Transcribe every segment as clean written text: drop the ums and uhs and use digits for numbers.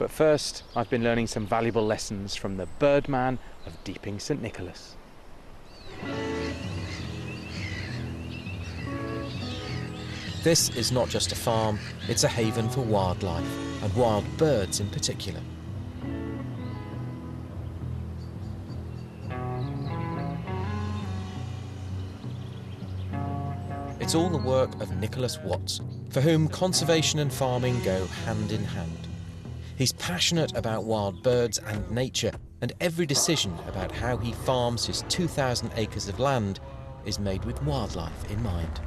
But first, I've been learning some valuable lessons from the birdman of Deeping St Nicholas. This is not just a farm, it's a haven for wildlife, and wild birds in particular. It's all the work of Nicholas Watts, for whom conservation and farming go hand in hand. He's passionate about wild birds and nature, and every decision about how he farms his 2,000 acres of land is made with wildlife in mind.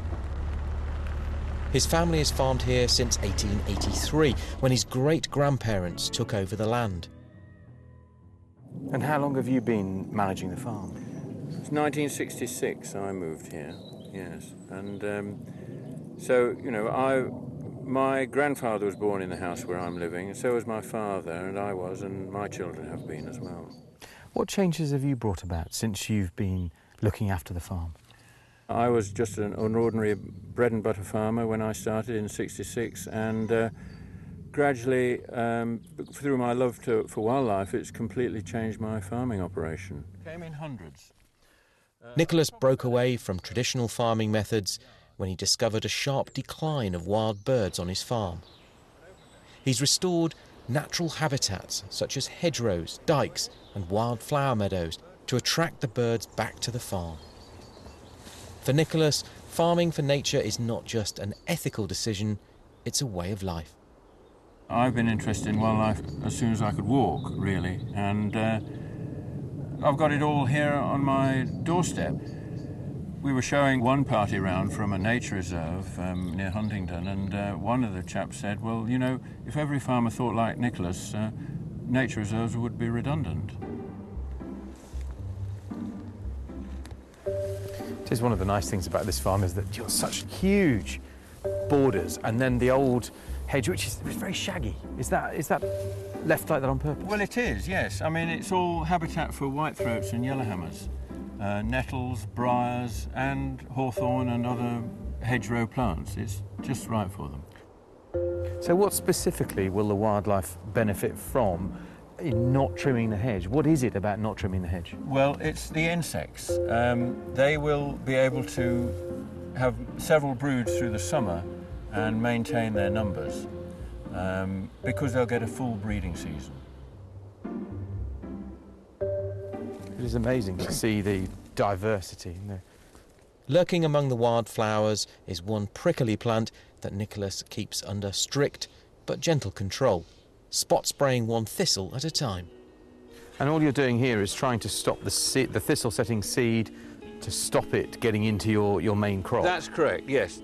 His family has farmed here since 1883, when his great-grandparents took over the land. And how long have you been managing the farm? It's 1966 I moved here, yes. And so, you know, my grandfather was born in the house where I'm living, and so was my father, and I was, and my children have been as well. What changes have you brought about since you've been looking after the farm? I was just an ordinary bread and butter farmer when I started in '66, and gradually, through my love for wildlife, it's completely changed my farming operation. Came in hundreds. Nicholas broke away from traditional farming methods when he discovered a sharp decline of wild birds on his farm. He's restored natural habitats such as hedgerows, dikes and wild flower meadows to attract the birds back to the farm. For Nicholas, farming for nature is not just an ethical decision, it's a way of life. I've been interested in wildlife as soon as I could walk, really, and I've got it all here on my doorstep. We were showing one party round from a nature reserve near Huntingdon, and one of the chaps said, well, you know, if every farmer thought like Nicholas, nature reserves would be redundant. It is one of the nice things about this farm is that you've got such huge borders, and then the old hedge, which is very shaggy. Is that left like that on purpose? Well, it is, yes. I mean, it's all habitat for whitethroats and yellowhammers, nettles, briars, and hawthorn and other hedgerow plants. It's just right for them. So what specifically will the wildlife benefit from in not trimming the hedge? What is it about not trimming the hedge? Well, it's the insects. They will be able to have several broods through the summer and maintain their numbers because they'll get a full breeding season. It is amazing to see the diversity. Lurking among the wildflowers is one prickly plant that Nicholas keeps under strict but gentle control, spot spraying one thistle at a time. And all you're doing here is trying to stop the thistle-setting seed, to stop it getting into your main crop. That's correct, yes.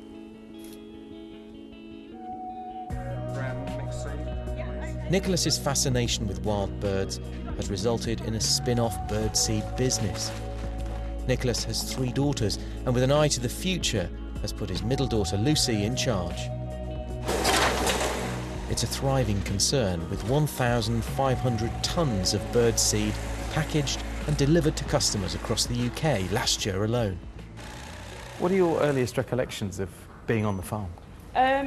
Nicholas's fascination with wild birds has resulted in a spin-off birdseed business. Nicholas has 3 daughters, and with an eye to the future, has put his middle daughter Lucy in charge. It's a thriving concern with 1,500 tonnes of birdseed packaged and delivered to customers across the UK last year alone. What are your earliest recollections of being on the farm?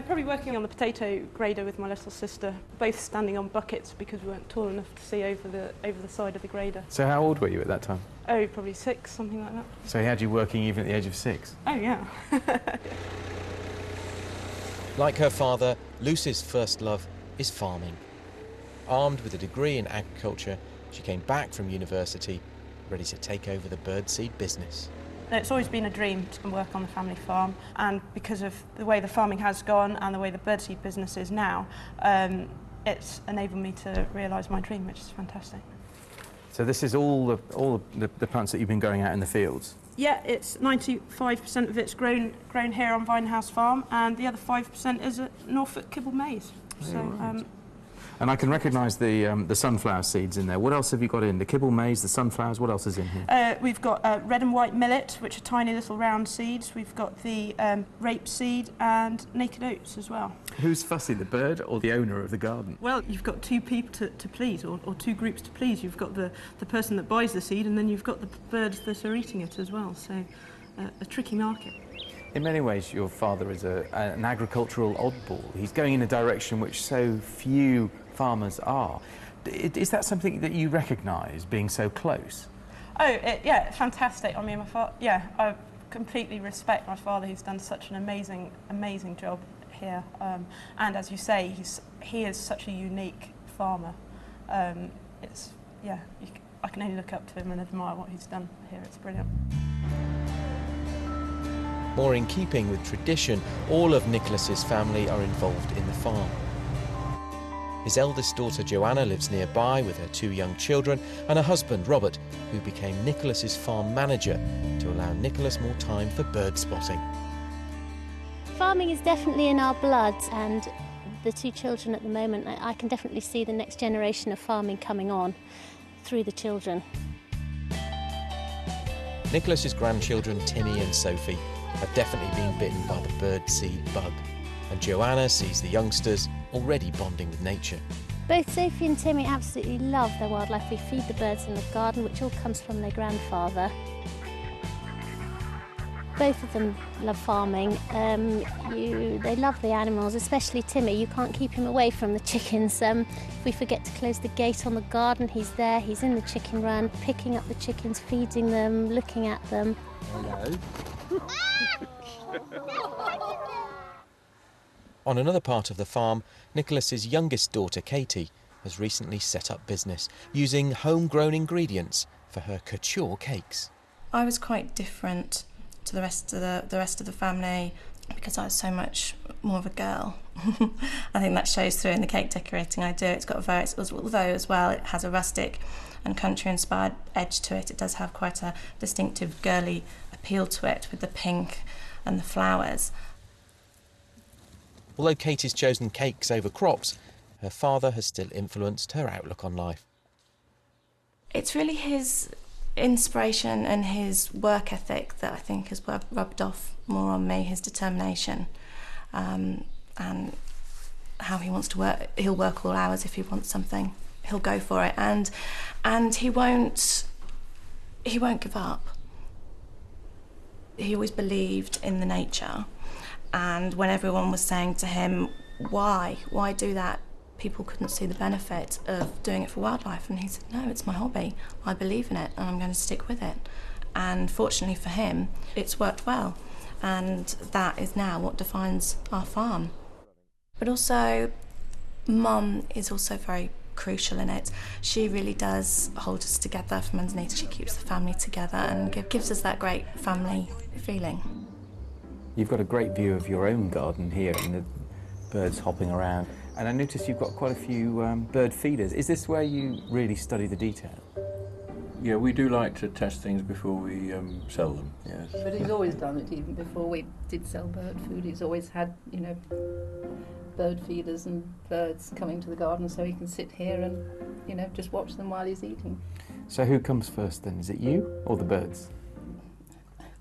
Probably working on the potato grader with my little sister, both standing on buckets because we weren't tall enough to see over the side of the grader. So how old were you at that time? Oh, probably 6, something like that. So he had you working even at the age of 6? Oh, yeah. Like her father, Lucy's first love is farming. Armed with a degree in agriculture, she came back from university, ready to take over the birdseed business. It's always been a dream to work on the family farm, and because of the way the farming has gone and the way the birdseed business is now, it's enabled me to realise my dream, which is fantastic. So this is all the plants that you've been growing out in the fields? Yeah, it's 95% of it's grown here on Vinehouse Farm, and the other 5% is at Norfolk Kibble Maize. So, right. And I can recognise the sunflower seeds in there. What else have you got in? The kibble maize, the sunflowers, what else is in here? We've got red and white millet, which are tiny little round seeds. We've got the rape seed and naked oats as well. Who's fussy, the bird or the owner of the garden? Well, you've got 2 people to please, or 2 groups to please. You've got the person that buys the seed, and then you've got the birds that are eating it as well. So a tricky market. In many ways, your father is an agricultural oddball. He's going in a direction which so few farmers are. Is that something that you recognise, being so close? Oh, yeah, fantastic. I mean, I completely respect my father, who's done such an amazing job here. And as you say, he is such a unique farmer. I can only look up to him and admire what he's done here. It's brilliant. More in keeping with tradition, all of Nicholas's family are involved in the farm. His eldest daughter Joanna lives nearby with her 2 young children and her husband Robert, who became Nicholas's farm manager to allow Nicholas more time for bird spotting. Farming is definitely in our blood, and the 2 children at the moment, I can definitely see the next generation of farming coming on through the children. Nicholas's grandchildren Timmy and Sophie have definitely been bitten by the birdseed bug, and Joanna sees the youngsters already bonding with nature. Both Sophie and Timmy absolutely love their wildlife. We feed the birds in the garden, which all comes from their grandfather. Both of them love farming. They love the animals, especially Timmy. You can't keep him away from the chickens. If we forget to close the gate on the garden, he's there, he's in the chicken run, picking up the chickens, feeding them, looking at them. Hello. On another part of the farm, Nicholas's youngest daughter Katie has recently set up business using homegrown ingredients for her couture cakes. I was quite different to the rest of the family because I was so much more of a girl. I think that shows through in the cake decorating I do. Although as well it has a rustic and country inspired edge to it, it does have quite a distinctive girly appeal to it with the pink and the flowers. Although Katie's chosen cakes over crops, her father has still influenced her outlook on life. It's really his inspiration and his work ethic that I think has rubbed off more on me, his determination, and how he wants to work. He'll work all hours if he wants something. He'll go for it, and he won't give up. He always believed in the nature, and when everyone was saying to him, why do that? People couldn't see the benefit of doing it for wildlife, and he said, no, it's my hobby. I believe in it and I'm going to stick with it. And fortunately for him, it's worked well, and that is now what defines our farm. But also, Mum is also very crucial in it. She really does hold us together from underneath. She keeps the family together and gives us that great family feeling. You've got a great view of your own garden here and the birds hopping around. And I noticed you've got quite a few bird feeders. Is this where you really study the detail? Yeah, we do like to test things before we sell them, yes. But he's always done it, even before we did sell bird food. He's always had, bird feeders and birds coming to the garden so he can sit here and, just watch them while he's eating. So who comes first then? Is it you or the birds?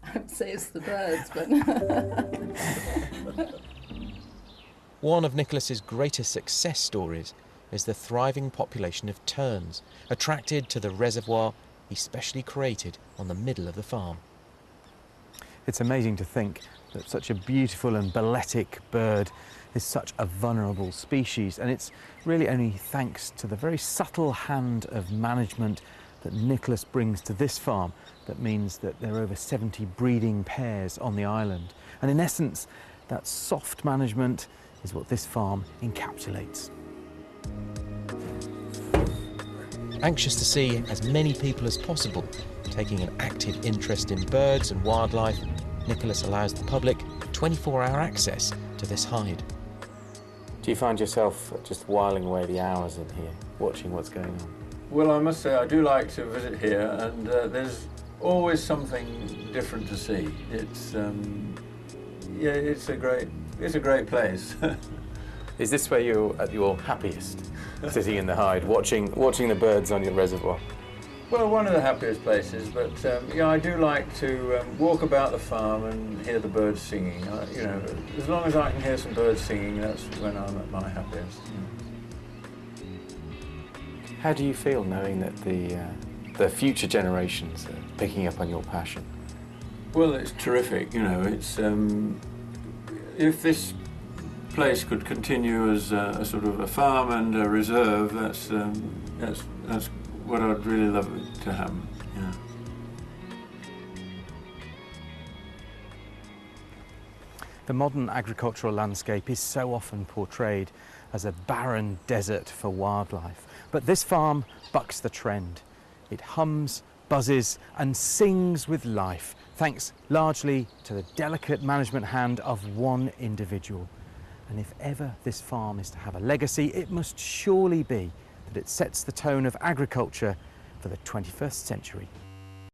I would say it's the birds, but... One of Nicholas's greatest success stories is the thriving population of terns, attracted to the reservoir he specially created on the middle of the farm. It's amazing to think that such a beautiful and balletic bird is such a vulnerable species, and it's really only thanks to the very subtle hand of management that Nicholas brings to this farm that means that there are over 70 breeding pairs on the island. And in essence, that soft management is what this farm encapsulates. Anxious to see as many people as possible taking an active interest in birds and wildlife, Nicholas allows the public 24-hour access to this hide. Do you find yourself just whiling away the hours in here, watching what's going on? Well, I must say I do like to visit here, and there's always something different to see. It's it's a great place. Is this where you're at your happiest, sitting in the hide, watching the birds on your reservoir? Well, one of the happiest places, but I do like to walk about the farm and hear the birds singing. As long as I can hear some birds singing, that's when I'm at my happiest. How do you feel knowing that the future generations are picking up on your passion? Well, it's terrific, you know. It's if this place could continue as a sort of a farm and a reserve, that's what I'd really love to happen. Yeah. The modern agricultural landscape is so often portrayed as a barren desert for wildlife, but this farm bucks the trend. It hums, buzzes and sings with life, thanks largely to the delicate management hand of one individual. And if ever this farm is to have a legacy, it must surely be that it sets the tone of agriculture for the 21st century.